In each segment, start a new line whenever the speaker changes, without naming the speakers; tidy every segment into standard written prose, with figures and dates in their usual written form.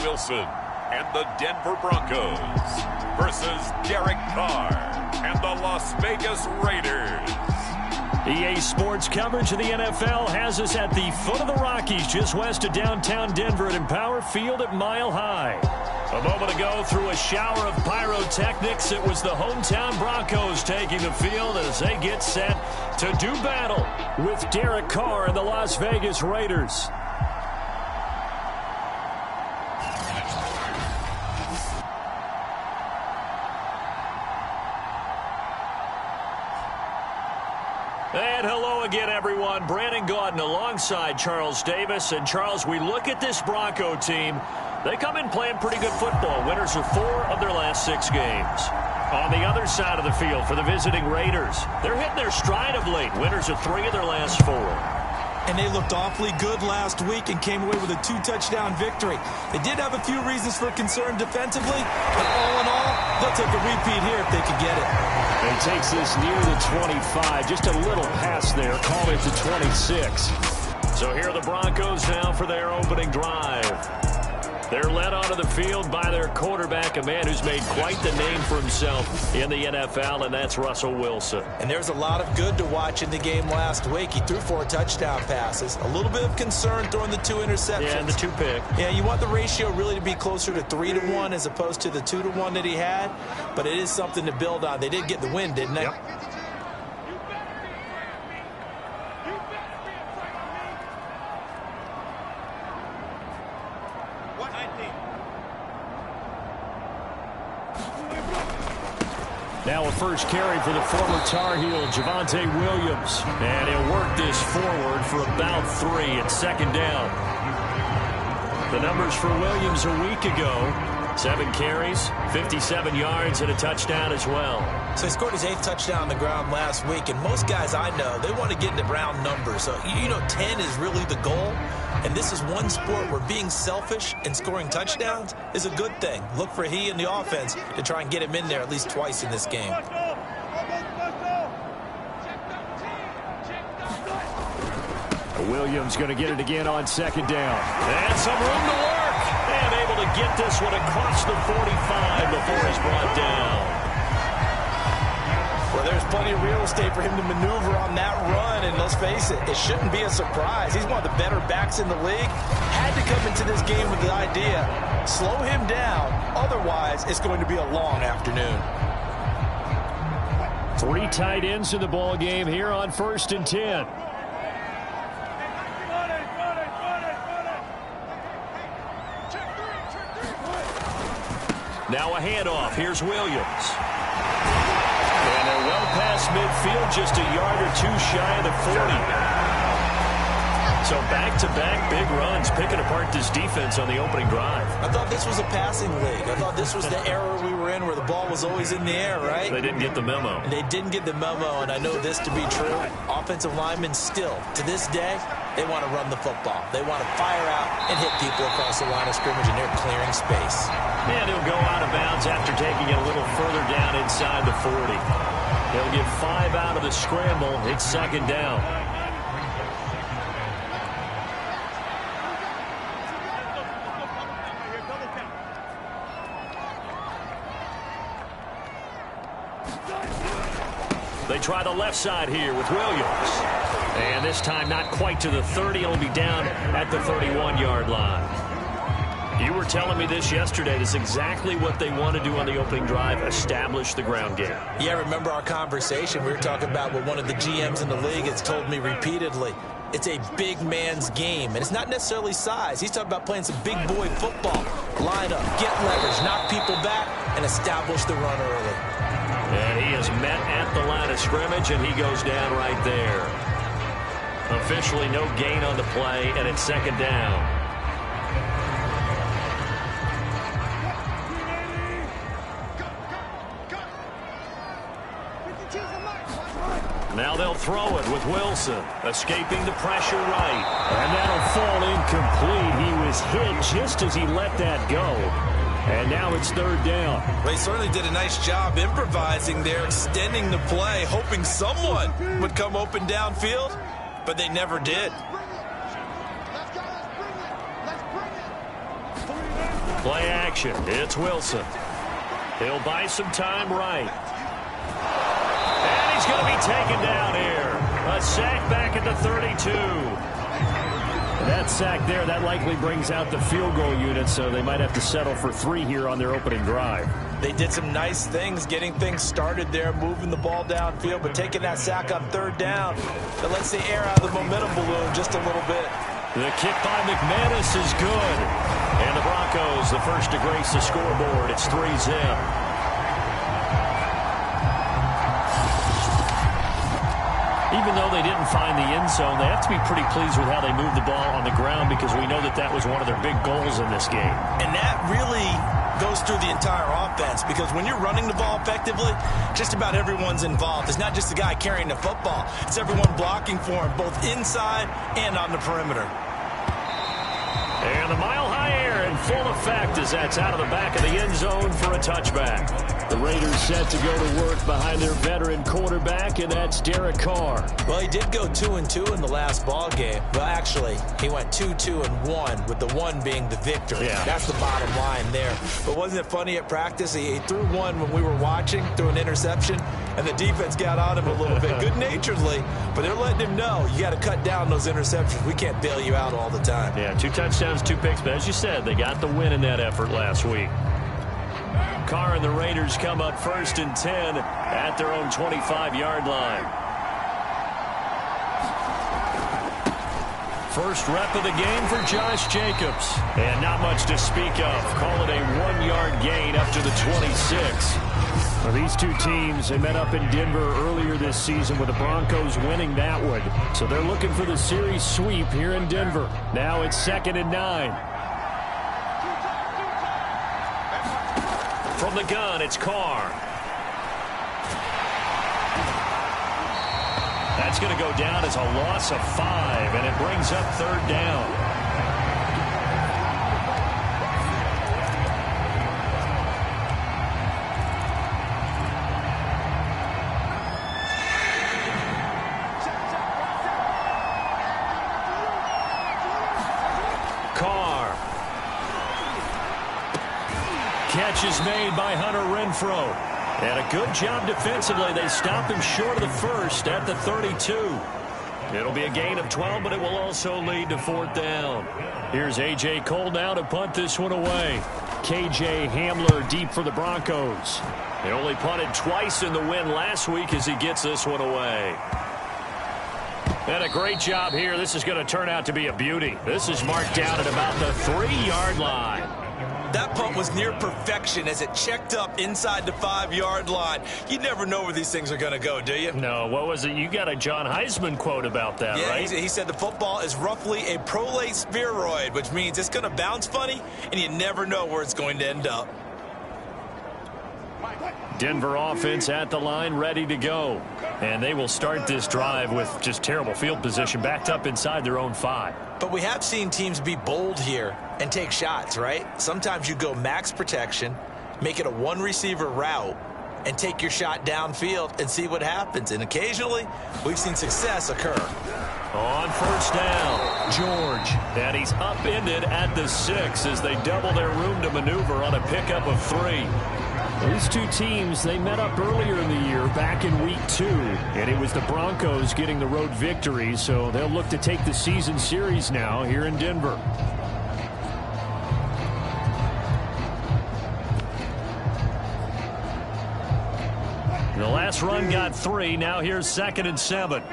Wilson and the Denver Broncos versus Derek Carr and the Las Vegas Raiders.
EA Sports coverage of the NFL has us at the foot of the Rockies, just west of downtown Denver at Empower Field at Mile High. A moment ago, through a shower of pyrotechnics, it was the hometown Broncos taking the field as they get set to do battle with Derek Carr and the Las Vegas Raiders. And hello again, everyone. Brandon Gaudin alongside Charles Davis. And, Charles, we look at this Bronco team. They come in playing pretty good football. Winners of 4 of their last 6 games. On the other side of the field for the visiting Raiders, they're hitting their stride of late. Winners of 3 of their last 4.
And they looked awfully good last week and came away with a 2-touchdown victory. They did have a few reasons for concern defensively, but all in all, they'll take a repeat here if they could get it.
And he takes this near the 25. Just a little pass there. Call it to 26. So here are the Broncos now for their opening drive. They're led onto the field by their quarterback, a man who's made quite the name for himself in the NFL, and that's Russell Wilson.
And there's a lot of good to watch in the game last week. He threw 4 touchdown passes. A little bit of concern throwing the 2 interceptions.
Yeah, and the 2 pick.
Yeah, you want the ratio really to be closer to 3-1 as opposed to the 2-1 that he had, but it is something to build on. They did get the win, didn't they?
Yep. Now a first carry for the former Tar Heel, Javonte Williams. And he'll work this forward for about 3 at second down. The numbers for Williams a week ago: 7 carries, 57 yards, and a touchdown as well.
So he scored his 8th touchdown on the ground last week, and most guys I know, they want to get into round numbers. So, 10 is really the goal, and this is one sport where being selfish and scoring touchdowns is a good thing. Look for he and the offense to try and get him in there at least twice in this game.
Williams going to get it again on second down. And some room to work. And able to get this one across the 45 before he's brought down.
Well, there's plenty of real estate for him to maneuver on that run, and let's face it, it shouldn't be a surprise. He's one of the better backs in the league. Had to come into this game with the idea, slow him down, otherwise it's going to be a long afternoon.
3 tight ends in the ball game here on 1st and 10. Now a handoff. Here's Williams. And they're well past midfield, just a yard or 2 shy of the 40. So back-to-back big runs, picking apart this defense on the opening drive.
I thought this was a passing league. I thought this was the era we were in where the ball was always in the air, right?
They didn't get the memo.
They didn't get the memo, and I know this to be true. Offensive linemen still, to this day, they want to run the football. They want to fire out and hit people across the line of scrimmage, and they're clearing space.
And he'll go out of bounds after taking it a little further down inside the 40. He'll get 5 out of the scramble. It's second down. They try the left side here with Williams. And this time not quite to the 30. It'll be down at the 31-yard line. You were telling me this yesterday. This is exactly what they want to do on the opening drive, establish the ground game.
Yeah, remember our conversation. We were talking about what one of the GMs in the league has told me repeatedly. It's a big man's game, and it's not necessarily size. He's talking about playing some big boy football. Line up, get leverage, knock people back, and establish the run early.
And he is met at the line of scrimmage, and he goes down right there. Officially no gain on the play, and it's second down. Now they'll throw it with Wilson, escaping the pressure right. And that'll fall incomplete. He was hit just as he let that go. And now it's third down.
Well, he certainly did a nice job improvising there, extending the play, hoping someone would come open downfield, but they never did.
Play action. It's Wilson. He'll buy some time right. And he's going to be taken down here. A sack back at the 32. That sack there, that likely brings out the field goal unit, so they might have to settle for 3 here on their opening drive.
They did some nice things getting things started there, moving the ball downfield, but taking that sack on 3rd down, that lets the air out of the momentum balloon just a little bit.
The kick by McManus is good. And the Broncos, the first to grace the scoreboard. It's 3-zip. Even though they didn't find the end zone, they have to be pretty pleased with how they moved the ball on the ground, because we know that that was one of their big goals in this game.
And that really goes through the entire offense, because when you're running the ball effectively, just about everyone's involved. It's not just the guy carrying the football. It's everyone blocking for him, both inside and on the perimeter.
And the mile-high air in full effect as that's out of the back of the end zone for a touchback. The Raiders set to go to work behind their veteran quarterback, and that's Derek Carr.
Well, he did go 2-2 in the last ball game. Well, actually, he went 2-2-1, with the 1 being the victory.
Yeah.
That's the bottom line there. But wasn't it funny at practice? He threw one when we were watching, threw an interception, and the defense got on him a little bit, good-naturedly. But they're letting him know, you got to cut down those interceptions. We can't bail you out all the time.
Yeah, 2 touchdowns, 2 picks. But as you said, they got the win in that effort last week. Carr and the Raiders come up 1st and 10 at their own 25-yard line. First rep of the game for Josh Jacobs. And not much to speak of. Call it a 1-yard gain up to the 26. Well, these two teams, they met up in Denver earlier this season with the Broncos winning that one. So they're looking for the series sweep here in Denver. Now it's 2nd and 9. From the gun, it's Carr. That's going to go down as a loss of 5, and it brings up 3rd down. Carr. Catch is made by Hunter Renfrow. And a good job defensively. They stop him short of the 1st at the 32. It'll be a gain of 12, but it will also lead to 4th down. Here's A.J. Cole now to punt this one away. K.J. Hamler deep for the Broncos. They only punted twice in the win last week as he gets this one away. And a great job here. This is going to turn out to be a beauty. This is marked down at about the 3-yard line.
That punt was near perfection as it checked up inside the 5-yard line. You never know where these things are going to go, do you?
No, what was it? You got a John Heisman quote about that,
yeah,
right?
He said the football is roughly a prolate spheroid, which means it's going to bounce funny, and you never know where it's going to end up.
Denver offense at the line, ready to go. And they will start this drive with just terrible field position, backed up inside their own 5.
But we have seen teams be bold here and take shots, right? Sometimes you go max protection, make it a 1-receiver route, and take your shot downfield and see what happens. And occasionally, we've seen success occur.
On 1st down, George. And he's upended at the 6 as they double their room to maneuver on a pickup of 3. These two teams, they met up earlier in the year, back in week 2, and it was the Broncos getting the road victory, so they'll look to take the season series now here in Denver. The last run got 3, now here's 2nd and 7.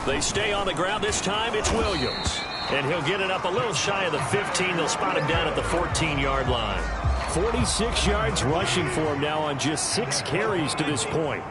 They stay on the ground. This time it's Williams. And he'll get it up a little shy of the 15. They'll spot him down at the 14-yard line. 46 yards rushing for him now on just 6 carries to this point.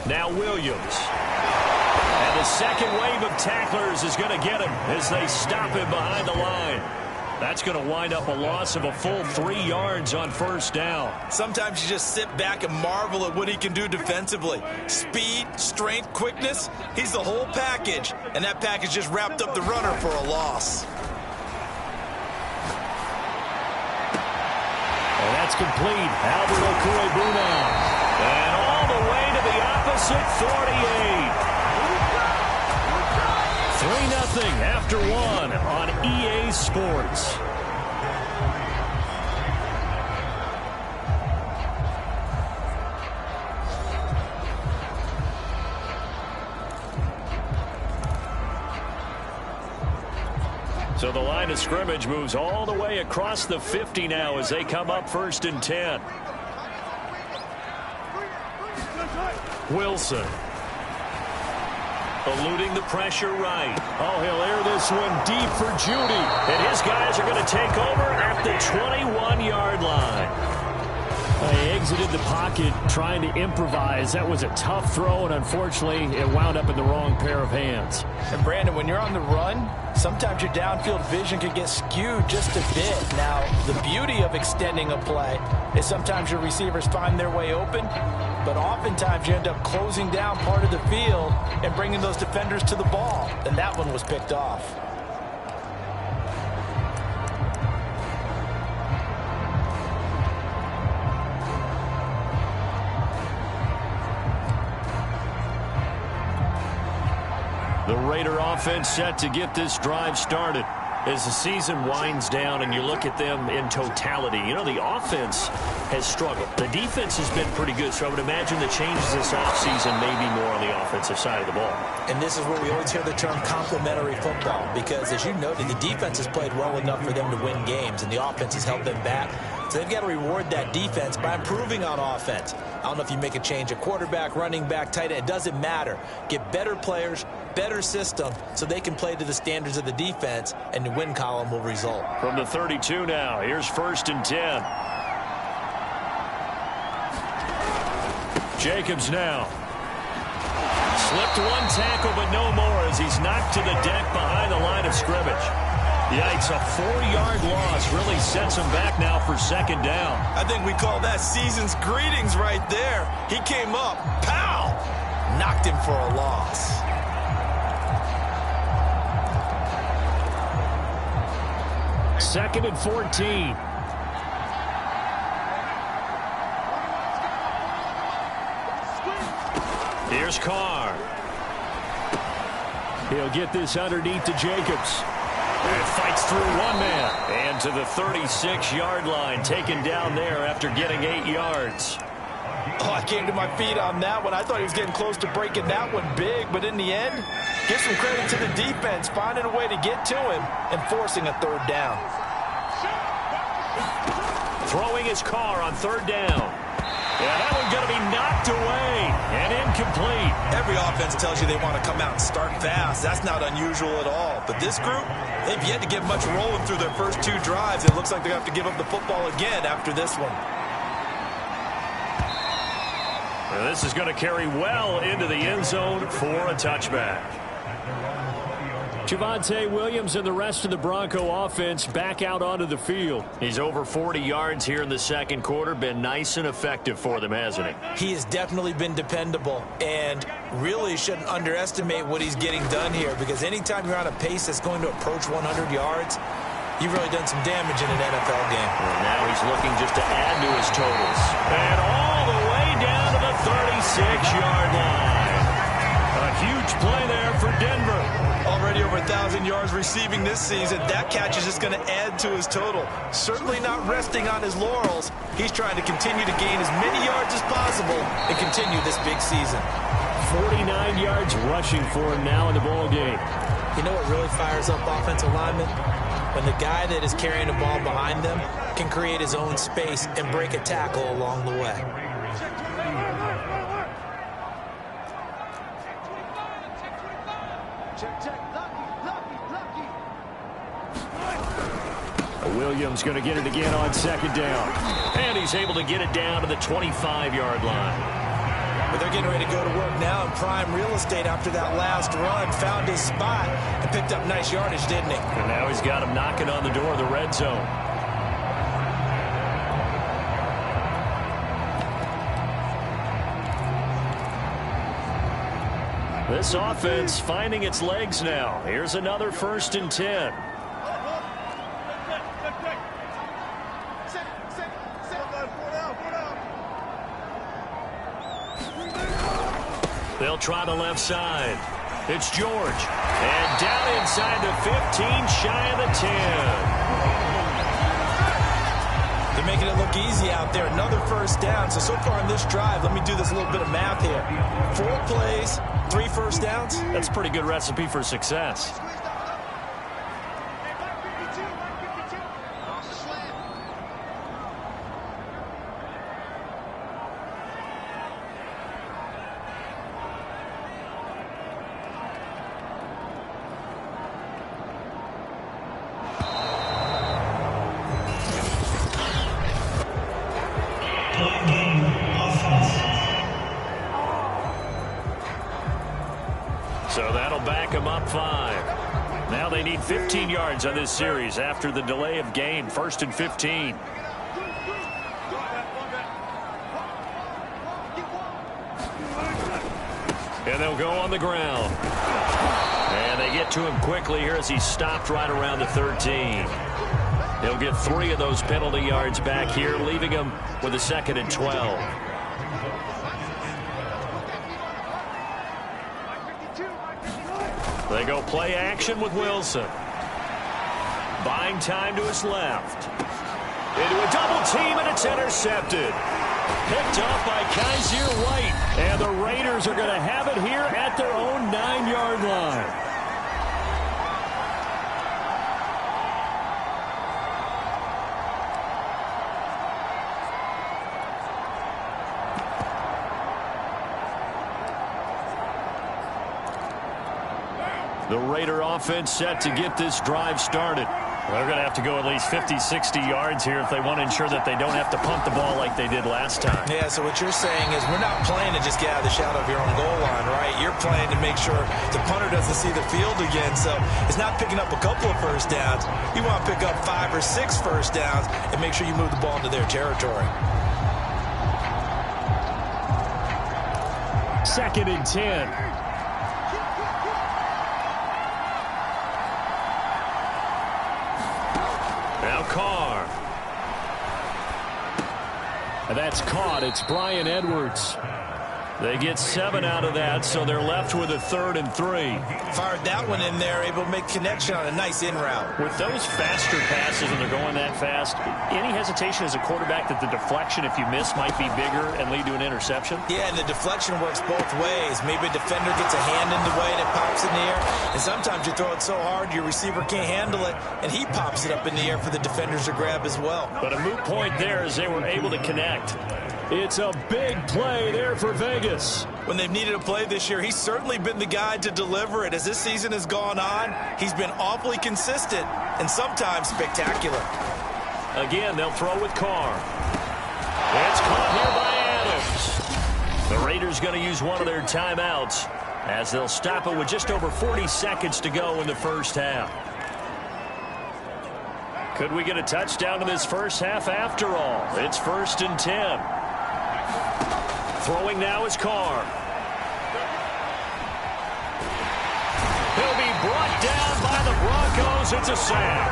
Now Williams. And the second wave of tacklers is going to get him as they stop him behind the line. That's going to wind up a loss of a full 3 yards on 1st down.
Sometimes you just sit back and marvel at what he can do defensively. Speed, strength, quickness, he's the whole package. And that package just wrapped up the runner for a loss.
And That's complete. Albert Okwuegbunam now. And all the way to the opposite 48. 3-0 after one on EA Sports. So the line of scrimmage moves all the way across the 50 now as they come up 1st and 10. Wilson. Eluding the pressure right. Oh, he'll air this one deep for Judy. And his guys are going to take over at the 21-yard line.
He exited the pocket trying to improvise. That was a tough throw, and unfortunately, it wound up in the wrong pair of hands.
And Brandon, when you're on the run, sometimes your downfield vision can get skewed just a bit. Now, the beauty of extending a play is sometimes your receivers find their way open, but oftentimes you end up closing down part of the field and bringing those defenders to the ball. And that one was picked off.
The Raider offense set to get this drive started. As the season winds down and you look at them in totality, you know, the offense has struggled. The defense has been pretty good, so I would imagine the changes this offseason may be more on the offensive side of the ball.
And this is where we always hear the term complementary football, because as you noted, the defense has played well enough for them to win games, and the offense has held them back. So they've got to reward that defense by improving on offense. I don't know if you make a change at quarterback, running back, tight end. It doesn't matter. Get better players, better system, so they can play to the standards of the defense, and the win column will result.
From the 32 now, here's 1st and 10. Jacobs now. Slipped one tackle, but no more as he's knocked to the deck behind the line of scrimmage. Yikes, a 4-yard loss really sets him back now for 2nd down.
I think we call that season's greetings right there. He came up, pow, knocked him for a loss.
Second and 14.
Here's Carr.
He'll get this underneath to Jacobs.
And fights through one man. And to the 36-yard line, taken down there after getting 8 yards.
Oh, I came to my feet on that one. I thought he was getting close to breaking that one big, but in the end, give some credit to the defense, finding a way to get to him and forcing a 3rd down.
Throwing his Carr on 3rd down. Yeah, that one's going to be knocked away and incomplete.
Every offense tells you they want to come out and start fast. That's not unusual at all. But this group, they've yet to get much rolling through their first 2 drives. It looks like they have to give up the football again after this one.
Well, this is going to carry well into the end zone for a touchback.
Javonte Williams and the rest of the Bronco offense back out onto the field.
He's over 40 yards here in the 2nd quarter. Been nice and effective for them, hasn't he?
He has definitely been dependable, and really shouldn't underestimate what he's getting done here, because anytime you're on a pace that's going to approach 100 yards, you've really done some damage in an NFL game.
And now he's looking just to add to his totals. And all the way down to the 36-yard line. A huge play there for Denver.
Already over 1,000 yards receiving this season. That catch is just going to add to his total. Certainly not resting on his laurels. He's trying to continue to gain as many yards as possible and continue this big season.
49 yards rushing for him now in the ball game.
You know what really fires up offensive linemen? When the guy that is carrying the ball behind them can create his own space and break a tackle along the way.
Williams going to get it again on 2nd down.
And he's able to get it down to the 25-yard line.
But they're getting ready to go to work now in prime real estate after that last run. Found his spot and picked up nice yardage, didn't he?
And now he's got him knocking on the door of the red zone. This offense finding its legs now. Here's another 1st and 10. They'll try the left side. It's George. And down inside the 15, shy of the 10.
They're making it look easy out there. Another first down. So far in this drive, let me do this little bit of math here. 4 plays, 3 first downs.
That's a pretty good recipe for success. So that'll back them up 5. Now they need 15 yards on this series after the delay of game. 1st and 15. And they'll go on the ground. And they get to him quickly here as he stopped right around the 13. He'll get 3 of those penalty yards back here, leaving him with a 2nd and 12. They go play action with Wilson. Buying time to his left. Into a double team, and it's intercepted. Picked off by Kaiser White. And the Raiders are going to have it here at their own 9-yard line. The Raider offense set to get this drive started. They're going to have to go at least 50, 60 yards here if they want to ensure that they don't have to punt the ball like they did last time.
Yeah, so what you're saying is we're not playing to just get out of the shadow of your own goal line, right? You're playing to make sure the punter doesn't see the field again. So it's not picking up a couple of first downs. You want to pick up 5 or 6 first downs and make sure you move the ball into their territory.
2nd and 10. Now Carr. And that's caught. It's Brian Edwards. They get 7 out of that, so they're left with a 3rd and 3.
Fired that one in there, able to make connection on a nice in route.
With those faster passes and they're going that fast, any hesitation as a quarterback that the deflection, if you miss, might be bigger and lead to an interception?
Yeah, and the deflection works both ways. Maybe a defender gets a hand in the way and it pops in the air. And sometimes you throw it so hard your receiver can't handle it, and he pops it up in the air for the defenders to grab as well.
But a moot point there as they were able to connect. It's a big play there for Vegas.
When they've needed a play this year, he's certainly been the guy to deliver it. As this season has gone on, he's been awfully consistent and sometimes spectacular.
Again, they'll throw with Carr. It's caught here by Adams. The Raiders going to use one of their timeouts as they'll stop it with just over 40 seconds to go in the first half. Could we get a touchdown in this first half after all? It's 1st and 10. Throwing now is Carr. He'll be brought down by the Broncos. It's a sack.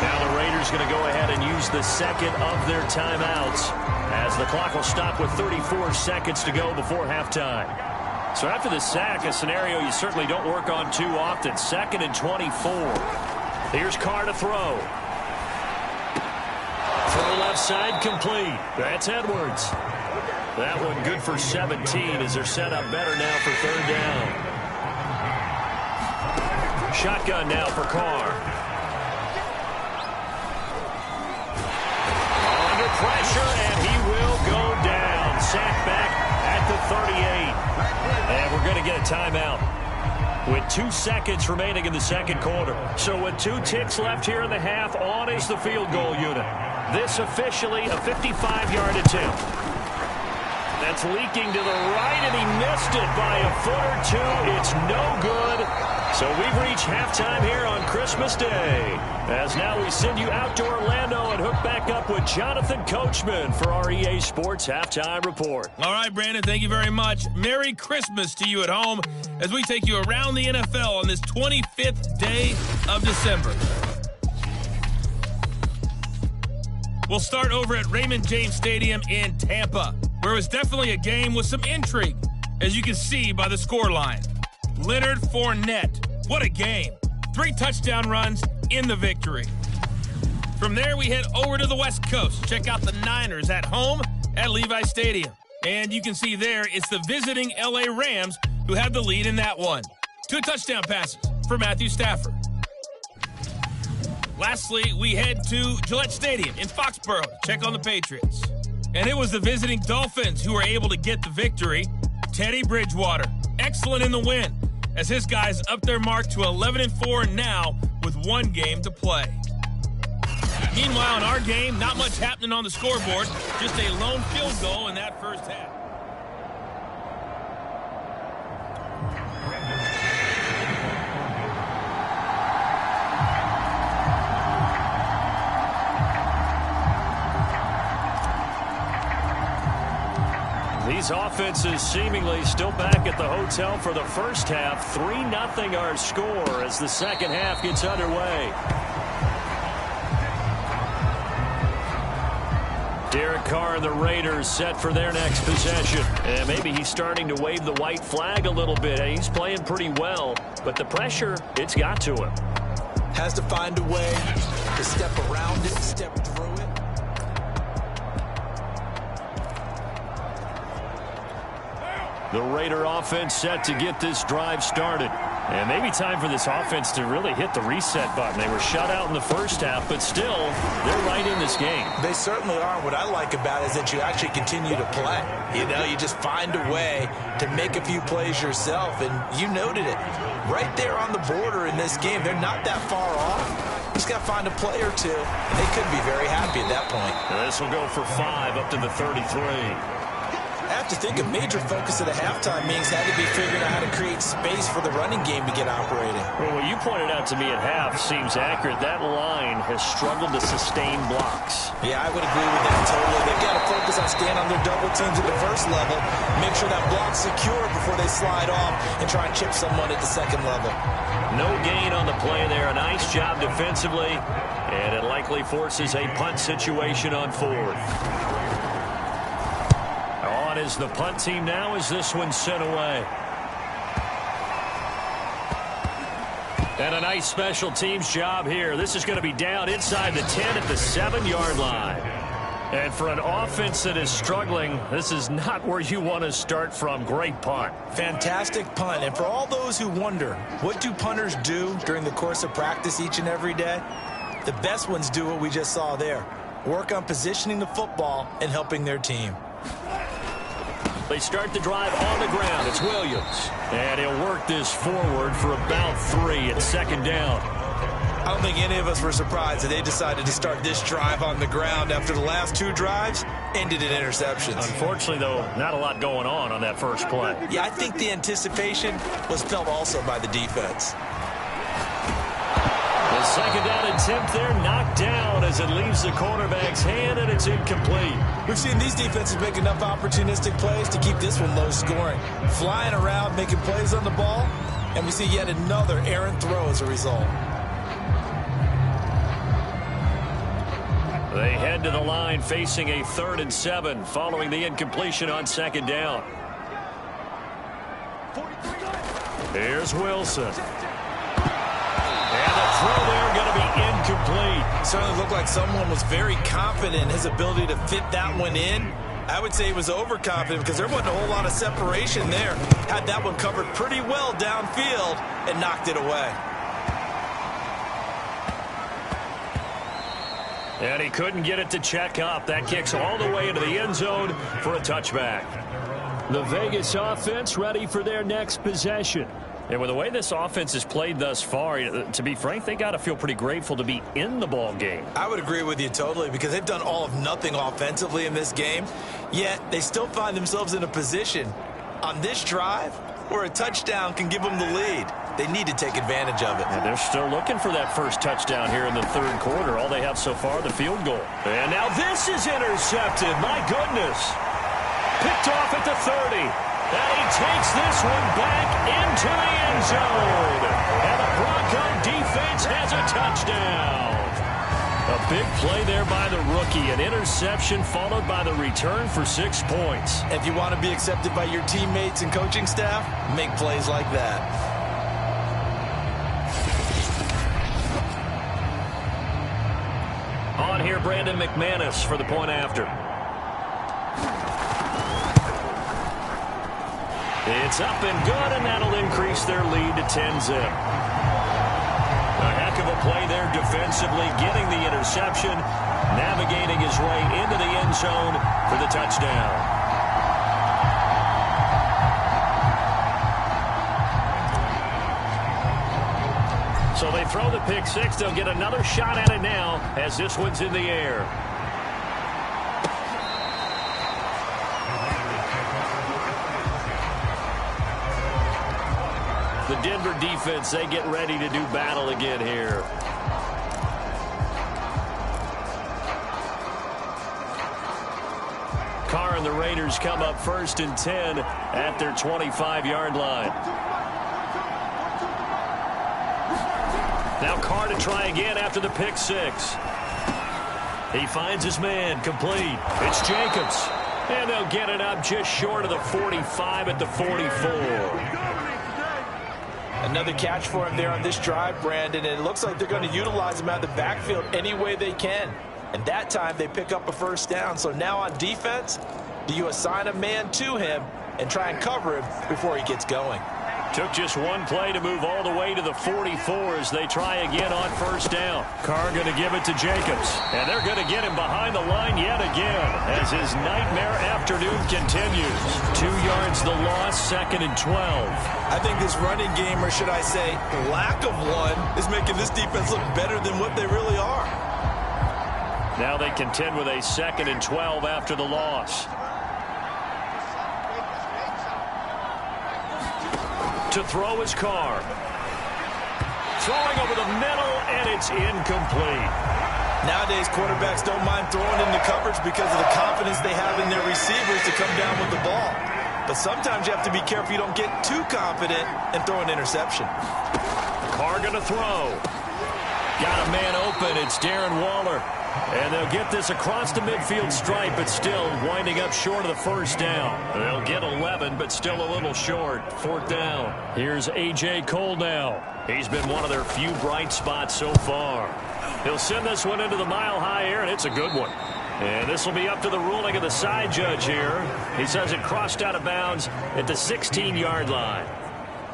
Now the Raiders going to go ahead and use the 2nd of their timeouts as the clock will stop with 34 seconds to go before halftime. So after the sack, a scenario you certainly don't work on too often. 2nd and 24. Here's Carr to throw. Throw left side complete. That's Edwards. That one good for 17 as they're set up better now for 3rd down. Shotgun now for Carr. Under pressure, and he will go down. Sacked back at the 38. And we're going to get a timeout with 2 seconds remaining in the 2nd quarter. So with 2 ticks left here in the half, on is the field goal unit. This officially a 55-yard attempt. That's leaking to the right, and he missed it by a foot or 2. It's no good. So we've reached halftime here on Christmas Day. As now we send you out to Orlando and hook back up with Jonathan Coachman for our EA Sports Halftime Report.
All right, Brandon, thank you very much. Merry Christmas to you at home as we take you around the NFL on this 25th day of December. We'll start over at Raymond James Stadium in Tampa, where it was definitely a game with some intrigue. as you can see by the scoreline. Leonard Fournette. What a game. 3 touchdown runs in the victory. From there, we head over to the West Coast. Check out the Niners at home at Levi Stadium. And you can see there, it's the visiting LA Rams who have the lead in that one. 2 touchdown passes for Matthew Stafford. Lastly, we head to Gillette Stadium in Foxborough to check on the Patriots. And it was the visiting Dolphins who were able to get the victory. Teddy Bridgewater, excellent in the win, as his guys up their mark to 11-4 now with 1 game to play. Meanwhile, in our game, not much happening on the scoreboard, just a lone field goal in that first half.
These offenses seemingly still back at the hotel for the first half. 3-0 our score as the second half gets underway. Derek Carr and the Raiders set for their next possession. And maybe he's starting to wave the white flag a little bit. He's playing pretty well, but the pressure, it's got to him.
Has to find a way to step around it, step through it.
The Raider offense set to get this drive started. And maybe time for this offense to really hit the reset button. They were shut out in the first half, but still, they're right in this game.
They certainly are. What I like about it is that you actually continue to play. You know, you just find a way to make a few plays yourself, and you noted it. Right there on the border in this game, they're not that far off. Just got to find a play or two, and they could be very happy at that point.
And this will go for 5 up to the 33.
I have to think a major focus of the halftime meetings had to be figuring out how to create space for the running game to get operating.
Well, what you pointed out to me at half seems accurate. That line has struggled to sustain blocks.
Yeah, I would agree with that totally. They've got to focus on staying on their double teams at the first level, make sure that block's secure before they slide off and try and chip someone at the second level.
No gain on the play there. A nice job defensively, and it likely forces a punt situation on 4th. On is the punt team now as this one's sent away. And a nice special teams job here. This is going to be down inside the 10 at the 7-yard line. And for an offense that is struggling, this is not where you want to start from. Great punt.
Fantastic punt. And for all those who wonder, what do punters do during the course of practice each and every day? The best ones do what we just saw there. Work on positioning the football and helping their team.
They start the drive on the ground. It's Williams. And he'll work this forward for about 3 at second down.
I don't think any of us were surprised that they decided to start this drive on the ground after the last 2 drives ended in interceptions.
Unfortunately, though, not a lot going on that first play.
Yeah, I think the anticipation was felt also by the defense.
The second down attempt there knocked down as it leaves the quarterback's hand, and it's incomplete.
We've seen these defenses make enough opportunistic plays to keep this one low scoring. Flying around, making plays on the ball, and we see yet another errant throw as a result.
They head to the line facing a 3rd and 7 following the incompletion on second down. Here's Wilson. And the throw there going to be incomplete.
Certainly looked like someone was very confident in his ability to fit that one in. I would say he was overconfident because there wasn't a whole lot of separation there. Had that one covered pretty well downfield and knocked it away.
And he couldn't get it to check up. That kicks all the way into the end zone for a touchback. The Vegas offense ready for their next possession. And with the way this offense has played thus far, to be frank, they got to feel pretty grateful to be in the ball game.
I would agree with you totally because they've done all of nothing offensively in this game, yet they still find themselves in a position on this drive where a touchdown can give them the lead. They need to take advantage of it.
And they're still looking for that first touchdown here in the 3rd quarter. All they have so far, the field goal. And now this is intercepted. My goodness. Picked off at the 30. And he takes this one back into the end zone. And the Bronco defense has a touchdown. A big play there by the rookie. An interception followed by the return for 6 points.
If you want to be accepted by your teammates and coaching staff, make plays like that.
On here, Brandon McManus for the point after. It's up and good, and that'll increase their lead to 10-zip. A heck of a play there defensively, getting the interception, navigating his way into the end zone for the touchdown. So they throw the pick six. They'll get another shot at it now as this one's in the air. The Denver defense, they get ready to do battle again here. Carr and the Raiders come up 1st and 10 at their 25-yard line. Now Carr to try again after the pick six. He finds his man, complete. It's Jacobs. And they'll get it up just short of the 45 at the 44.
Another catch for him there on this drive, Brandon, and it looks like they're going to utilize him out of the backfield any way they can. And that time they pick up a first down. So now on defense, do you assign a man to him and try and cover him before he gets going?
Took just one play to move all the way to the 44 as they try again on first down. Carr going to give it to Jacobs. And they're going to get him behind the line yet again as his nightmare afternoon continues. 2 yards the loss, 2nd and 12.
I think this running game, or should I say lack of one, is making this defense look better than what they really are.
Now they contend with a 2nd and 12 after the loss. To throw his Carr. Throwing over the middle, and it's incomplete.
Nowadays, quarterbacks don't mind throwing into coverage because of the confidence they have in their receivers to come down with the ball. But sometimes you have to be careful you don't get too confident and throw an interception.
Carr going to throw. Got a man open. It's Darren Waller. And they'll get this across the midfield stripe, but still winding up short of the first down. They'll get 11, but still a little short. 4th down. Here's A.J. Cole now. He's been one of their few bright spots so far. He'll send this one into the mile-high air, and it's a good one. And this will be up to the ruling of the side judge here. He says it crossed out of bounds at the 16-yard line.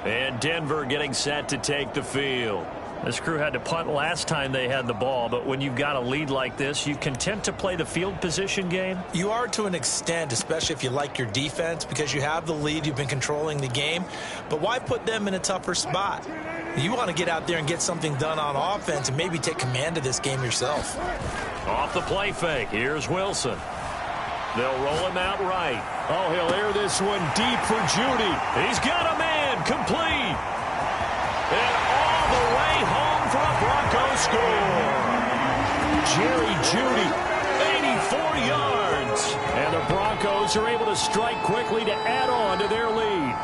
And Denver getting set to take the field. This crew had to punt last time they had the ball, but when you've got a lead like this, you content to play the field position game?
You are to an extent, especially if you like your defense, because you have the lead, you've been controlling the game. But why put them in a tougher spot? You want to get out there and get something done on offense and maybe take command of this game yourself.
Off the play fake, here's Wilson. They'll roll him out right. Oh, he'll air this one deep for Judy. He's got a man, complete. And all the way home for a Bronco score. Jerry Judy, 84 yards. And the Broncos are able to strike quickly to add on to their lead.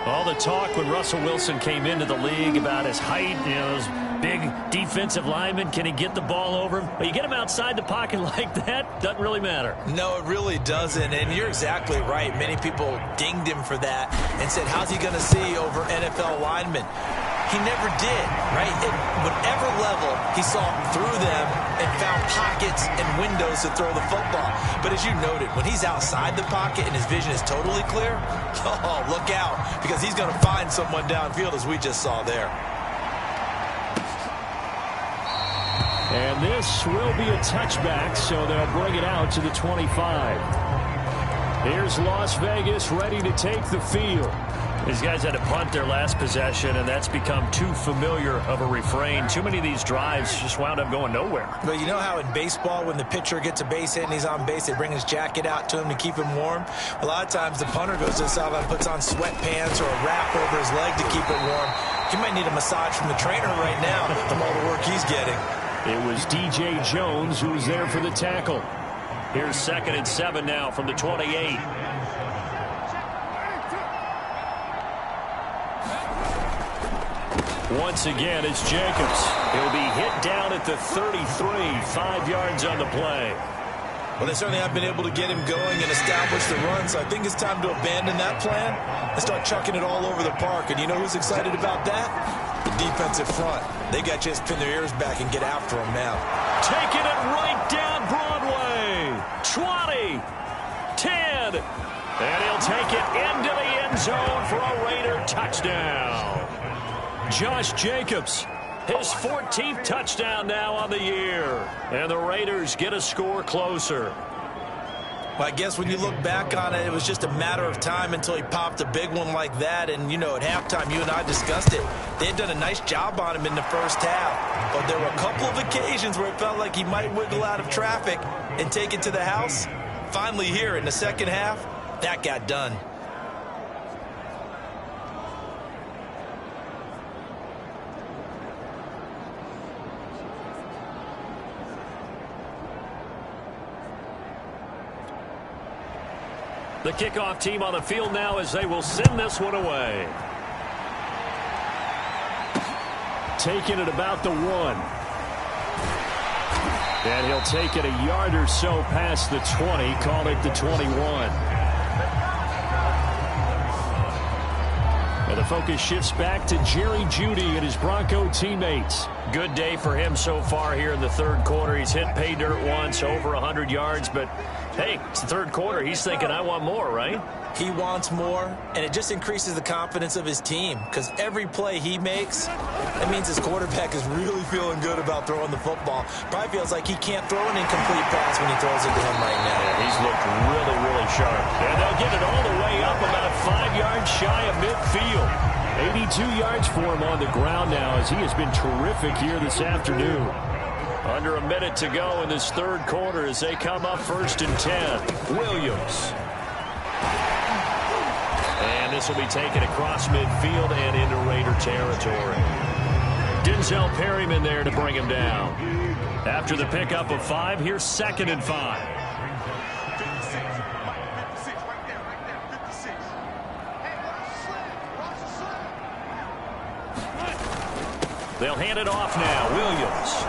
All the talk when Russell Wilson came into the league about his height, you know, those big defensive linemen, can he get the ball over him? But you get him outside the pocket like that, doesn't really matter.
No, it really doesn't, and you're exactly right. Many people dinged him for that and said, how's he going to see over NFL linemen? He never did, right? At whatever level, he saw through them and found pockets and windows to throw the football. But as you noted, when he's outside the pocket and his vision is totally clear, oh, look out, because he's going to find someone downfield, as we just saw there.
And this will be a touchback, so they'll bring it out to the 25. Here's Las Vegas ready to take the field.
These guys had to punt their last possession, and that's become too familiar of a refrain. Too many of these drives just wound up going nowhere.
But you know how in baseball, when the pitcher gets a base hit and he's on base, they bring his jacket out to him to keep him warm? A lot of times the punter goes to the sideline, puts on sweatpants or a wrap over his leg to keep it warm. He might need a massage from the trainer right now from all the work he's getting.
It was DJ Jones who was there for the tackle. Here's 2nd and 7 now from the 28. Once again, it's Jacobs. He'll be hit down at the 33, 5 yards on the play.
Well, they certainly have been able to get him going and establish the run, so I think it's time to abandon that plan and start chucking it all over the park. And you know who's excited about that? The defensive front. They got to just pin their ears back and get after him now.
Taking it right down Broadway. 20, 10, and he'll take it into the end zone for a Raider touchdown. Josh Jacobs, his 14th touchdown now on the year. And the Raiders get a score closer.
Well, I guess when you look back on it, it was just a matter of time until he popped a big one like that. And, you know, at halftime, you and I discussed it. They had done a nice job on him in the first half. But there were a couple of occasions where it felt like he might wiggle out of traffic and take it to the house. Finally here in the second half, that got done.
The kickoff team on the field now as they will send this one away. Taking it about the 1. And he'll take it a yard or so past the 20, call it the 21. And the focus shifts back to Jerry Jeudy and his Bronco teammates. Good day for him so far here in the third quarter. He's hit pay dirt once, over 100 yards, but hey, it's the third quarter. He's thinking, I want more, right?
He wants more, and it just increases the confidence of his team because every play he makes, that means his quarterback is really feeling good about throwing the football. Probably feels like he can't throw an incomplete pass when he throws it to him right now.
Yeah, he's looked really, really sharp. And they'll get it all the way up about 5 yards shy of midfield. 82 yards for him on the ground now as he has been terrific here this afternoon. Under a minute to go in this third quarter as they come up 1st and 10. Williams. And this will be taken across midfield and into Raider territory. Denzel Perryman there to bring him down. After the pickup of 5, here's 2nd and 5. They'll hand it off now. Williams.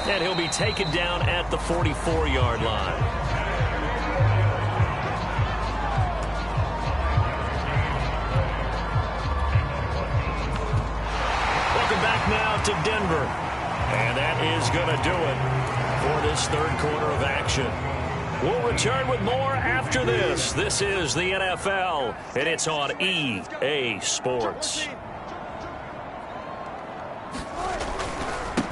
And he'll be taken down at the 44-yard line. Welcome back now to Denver. And that is going to do it for this third quarter of action. We'll return with more after this. This is the NFL, and it's on EA Sports.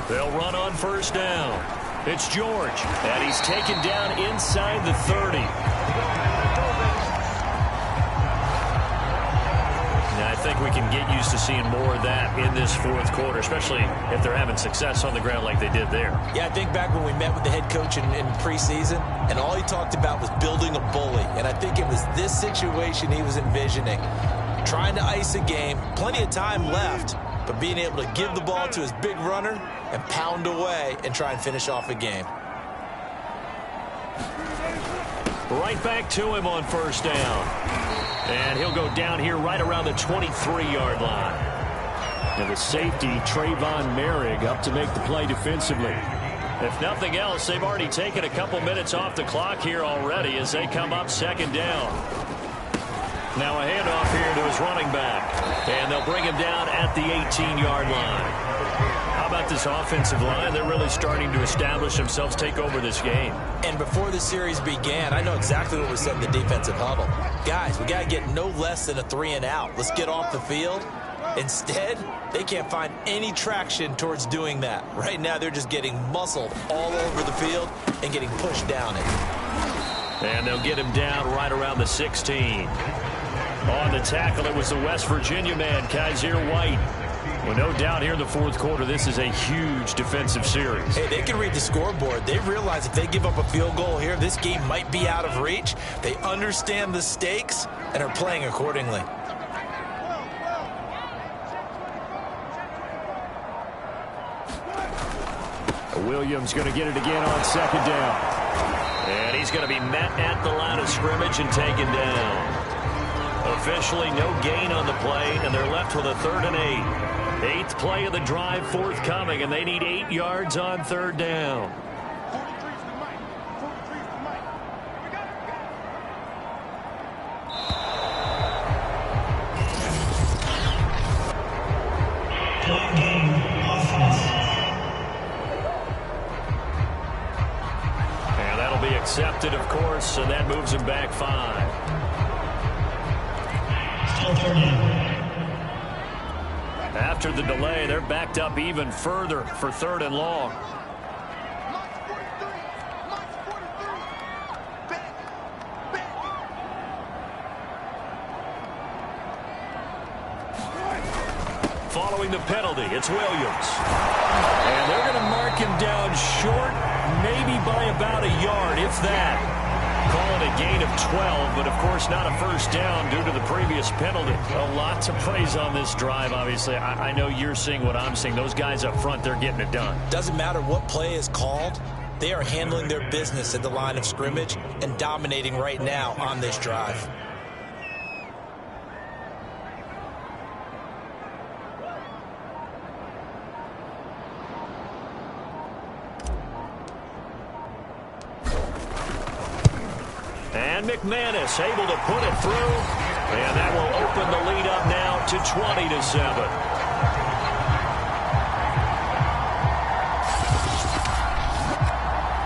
They'll run on 1st down. It's George, and he's taken down inside the 30. Now, I think we can get used to seeing more of that in this fourth quarter, especially if they're having success on the ground like they did there.
Yeah, I think back when we met with the head coach in preseason, and all he talked about was building a bully. And I think it was this situation he was envisioning. Trying to ice a game, plenty of time left, but being able to give the ball to his big runner and pound away and try and finish off a game.
Right back to him on 1st down. And he'll go down here right around the 23-yard line. And the safety, Trayvon Merrick, up to make the play defensively. If nothing else, they've already taken a couple minutes off the clock here already as they come up 2nd down. Now a handoff here to his running back. And they'll bring him down at the 18-yard line. How about this offensive line? They're really starting to establish themselves, take over this game.
And before the series began, I know exactly what was said in the defensive huddle. Guys, we got to get no less than a 3 and out. Let's get off the field. Instead, they can't find any traction towards doing that. Right now, they're just getting muscled all over the field and getting pushed down it.
And they'll get him down right around the 16. On the tackle, it was the West Virginia man, Kaiser White. Well, no doubt here in the fourth quarter, this is a huge defensive series.
Hey, they can read the scoreboard. They realize if they give up a field goal here, this game might be out of reach. They understand the stakes and are playing accordingly.
Williams going to get it again on 2nd down. And he's going to be met at the line of scrimmage and taken down. A Officially no gain on the play, and they're left with a 3rd and 8. 8th play of the drive forthcoming, and they need 8 yards on 3rd down. And that'll be accepted, of course, and that moves him back 5. After the delay, they're backed up even further for 3rd and long. Following the penalty, it's Williams. And they're going to mark him down short, maybe by about a yard, if that. Call it a gain of 12, but of course not a first down due to the previous penalty. A lot to praise on this drive, obviously. I know you're seeing what I'm seeing. Those guys up front, they're getting it done.
Doesn't matter what play is called. They are handling their business at the line of scrimmage and dominating right now on this drive.
And McManus able to put it through, and that will open the lead up now to 20-7.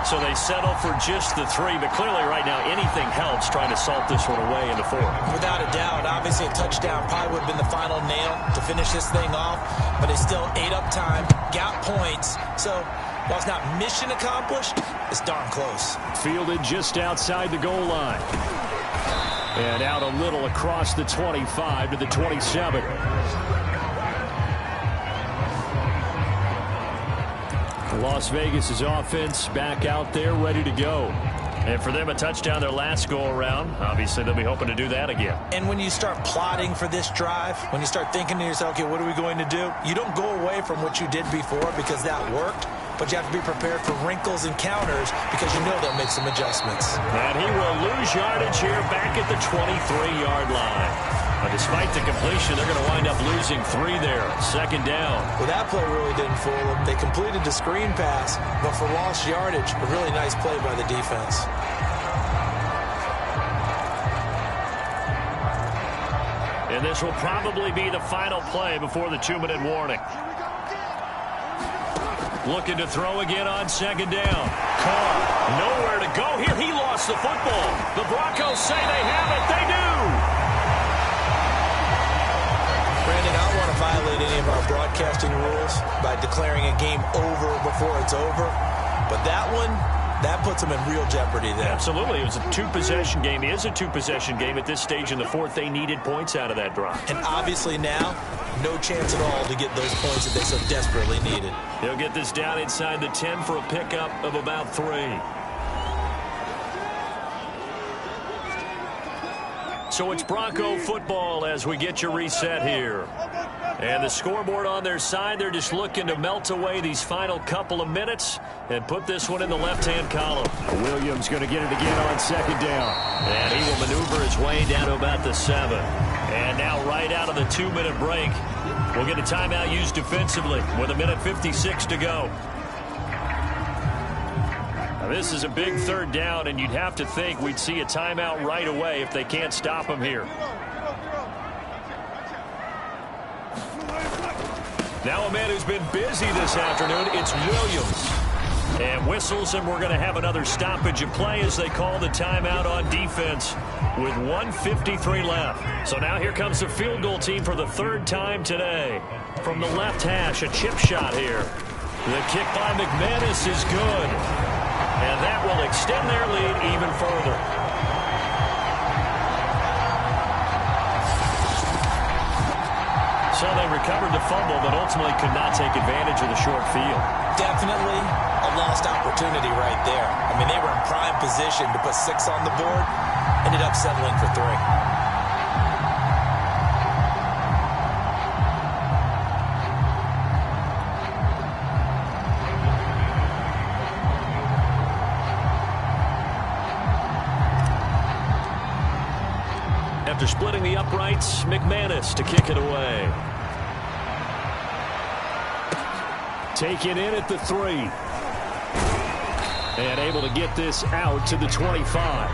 So they settle for just the 3, but clearly right now anything helps trying to salt this one away in the 4th.
Without a doubt, obviously a touchdown probably would have been the final nail to finish this thing off, but they still ate up time, got points, so while it's not mission accomplished, it's darn close.
Fielded just outside the goal line. And out a little across the 25 to the 27. Las Vegas' offense back out there ready to go.
And for them, a touchdown their last go-around. Obviously, they'll be hoping to do that again.
And when you start plotting for this drive, when you start thinking to yourself, okay, what are we going to do? You don't go away from what you did before because that worked, but you have to be prepared for wrinkles and counters because you know they'll make some adjustments.
And he will lose yardage here back at the 23-yard line. But despite the completion, they're going to wind up losing 3 there. 2nd down.
Well, that play really didn't fool them. They completed the screen pass, but for lost yardage, a really nice play by the defense.
And this will probably be the final play before the 2-minute warning. Looking to throw again on 2nd down. Carr, nowhere to go here. He lost the football. The Broncos say they have it. They do.
Brandon, I don't want to violate any of our broadcasting rules by declaring a game over before it's over. But that one, that puts them in real jeopardy there.
Absolutely. It was a 2-possession game. It is a 2-possession game at this stage in the 4th. They needed points out of that drive.
And obviously now, no chance at all to get those points that they so desperately needed.
They'll get this down inside the 10 for a pickup of about 3. So it's Bronco football as we get your reset here. And the scoreboard on their side, they're just looking to melt away these final couple of minutes and put this one in the left-hand column.
Williams going to get it again on 2nd down.
And he will maneuver his way down to about the 7. And now right out of the 2-minute break, we'll get a timeout used defensively with 1:56 to go. Now this is a big 3rd down, and you'd have to think we'd see a timeout right away if they can't stop him here. Now a man who's been busy this afternoon, it's Williams. And whistles, and we're going to have another stoppage of play as they call the timeout on defense with 1:53 left. So now here comes the field goal team for the 3rd time today. From the left hash, a chip shot here. The kick by McManus is good. And that will extend their lead even further. So they recovered the fumble, but ultimately could not take advantage of the short field.
Definitely a lost opportunity right there. I mean, they were in prime position to put 6 on the board, ended up settling for 3.
after splitting the uprights. McManus to kick it away. Taken in at the 3. And able to get this out to the 25.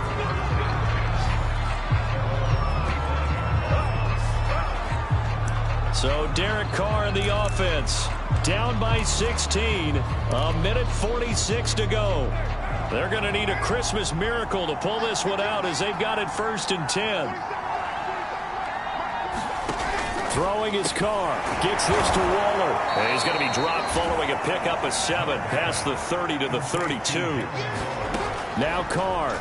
So Derek Carr in the offense. Down by 16. A minute 46 to go. They're going to need a Christmas miracle to pull this one out as they've got it 1st and 10. Throwing his Carr. Gets this to Waller. And he's going to be dropped following a pickup of 7 past the 30 to the 32. Now Carr.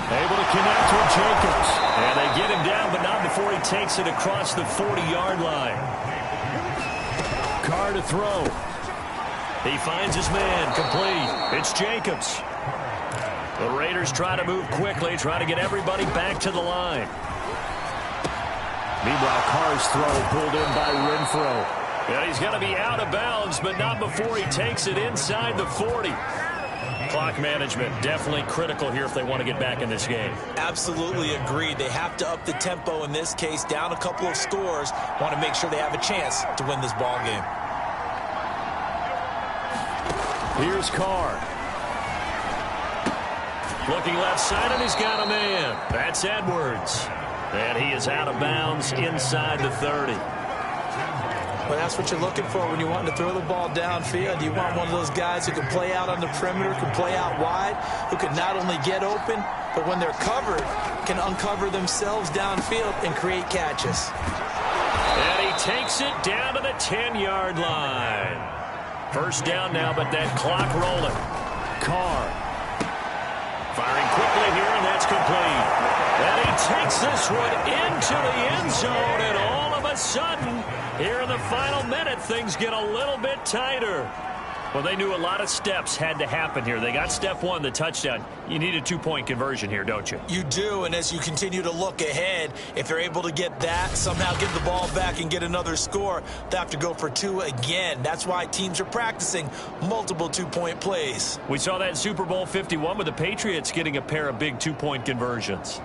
Able to connect with Jacobs. And they get him down, but not before he takes it across the 40-yard line. Carr to throw. He finds his man, complete. It's Jacobs. The Raiders try to move quickly, try to get everybody back to the line. Meanwhile, Carr's throw pulled in by Renfro. And he's going to be out of bounds, but not before he takes it inside the 40. Clock management definitely critical here if they want to get back in this game. Absolutely agreed. They have to up the tempo in this case, down a couple of scores. Want to make sure they have a chance to win this ball game. Here's Carr. Looking left side, and he's got a man. That's Edwards. And he is out of bounds inside the 30. Well, that's what you're looking for when you want to throw the ball downfield. You want one of those guys who can play out on the perimeter, can play out wide, who can not only get open, but when they're covered, can uncover themselves downfield and create catches. And he takes it down to the 10-yard line. 1st down now, but that clock rolling. Carr. Firing quickly here, and that's complete. And he takes this one into the end zone, and all of a sudden, here in the final minute, things get a little bit tighter. Well, they knew a lot of steps had to happen here. They got step 1, the touchdown. You need a 2-point conversion here, don't you? You do, and as you continue to look ahead, if they're able to get that, somehow get the ball back and get another score, they have to go for 2 again. That's why teams are practicing multiple 2-point plays. We saw that in Super Bowl 51 with the Patriots getting a pair of big 2-point conversions.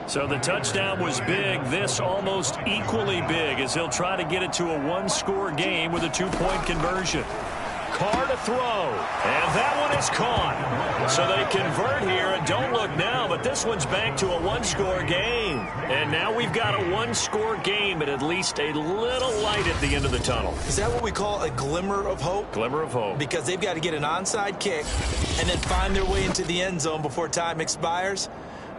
So the touchdown was big. This almost equally big as he'll try to get it to a 1-score game with a 2-point conversion. Carr to throw. And that one is caught. So they convert here, and don't look now, but this one's back to a 1-score game. And now we've got a 1-score game, but at least a little light at the end of the tunnel. Is that what we call a glimmer of hope? Glimmer of hope. Because they've got to get an onside kick and then find their way into the end zone before time expires.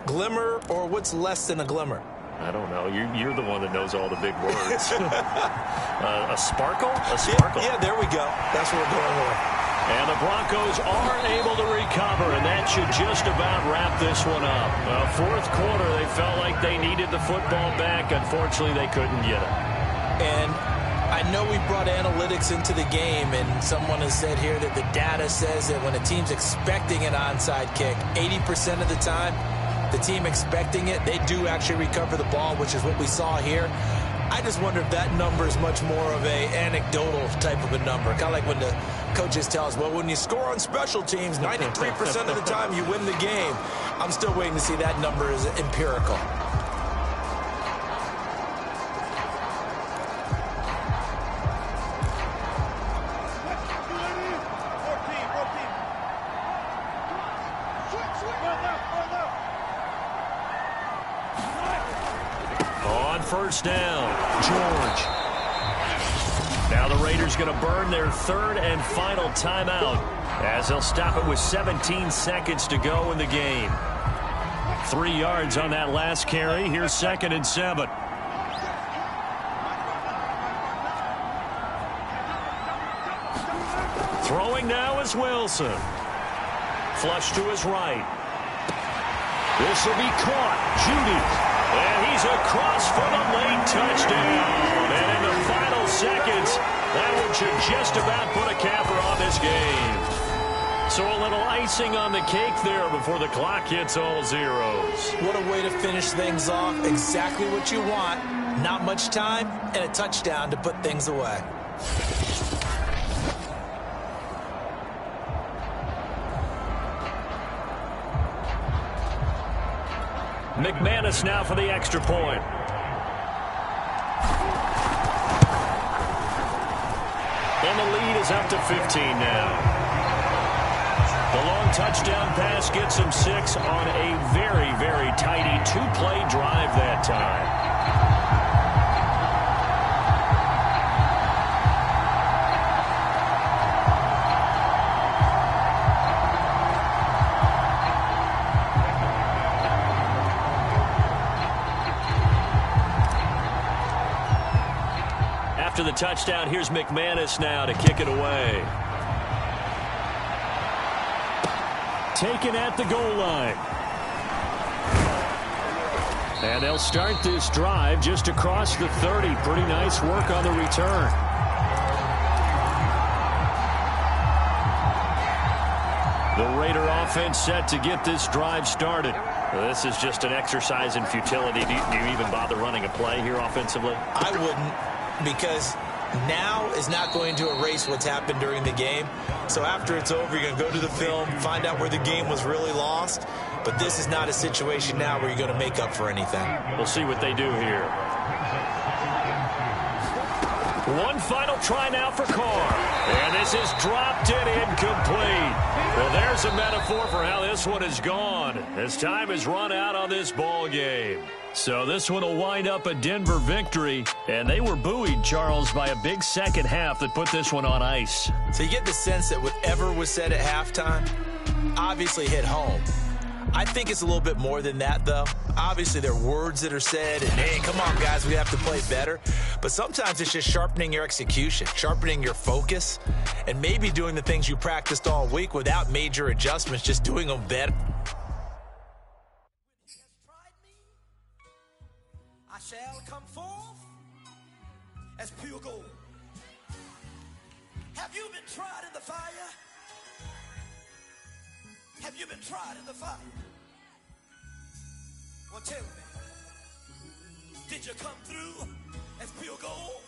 Glimmer, or what's less than a glimmer? I don't know. You're the one that knows all the big words. A sparkle? A sparkle. Yeah, there we go. That's what we're going with. And the Broncos are able to recover, and that should just about wrap this one up. Fourth quarter, they felt like they needed the football back. Unfortunately, they couldn't get it. And I know we brought analytics into the game, and someone has said here that the data says that when a team's expecting an onside kick, 80% of the time, the team expecting it, they do actually recover the ball, which is what we saw here. I just wonder if that number is much more of a anecdotal type of a number. Kind of like when the coaches tell us, well, when you score on special teams, 93% of the time you win the game. I'm still waiting to see that number is empirical. First down, George. Now the Raiders going to burn their 3rd and final timeout as they'll stop it with 17 seconds to go in the game. 3 yards on that last carry. Here's 2nd and 7. Throwing now is Wilson. Flush to his right. This will be caught. Judy. And he's across for the late touchdown. And in the final seconds, that one should just about put a capper on this game. So a little icing on the cake there before the clock hits all zeros.
What a way to finish things off. Exactly what you want. Not much time and a touchdown to put things away.
McManus now for the extra point. And the lead is up to 15 now. The long touchdown pass gets him 6 on a very, very tidy two-play drive that time. After the touchdown, here's McManus now to kick it away. Taken at the goal line. And they'll start this drive just across the 30. Pretty nice work on the return. The Raider offense set to get this drive started. Well, this is just an exercise in futility. Do you even bother running a play here offensively?
I wouldn't, because now is not going to erase what's happened during the game. So after it's over, you're going to go to the film, find out where the game was really lost. But this is not a situation now where you're going to make up for anything.
We'll see what they do here. One final try now for Carr. And this is dropped and incomplete. Well, there's a metaphor for how this one is gone, as time has run out on this ball game. So this one will wind up a Denver victory, and they were buoyed, Charles, by a big second half that put this one on ice.
So you get the sense that whatever was said at halftime obviously hit home. I think it's a little bit more than that, though. Obviously, there are words that are said, and, hey, come on, guys, we have to play better. But sometimes it's just sharpening your execution, sharpening your focus, and maybe doing the things you practiced all week without major adjustments, just doing them better.
I shall come forth as pure gold. Have you been tried in the fire? Have you been tried in the fire? Well, tell me, did you come through as pure gold?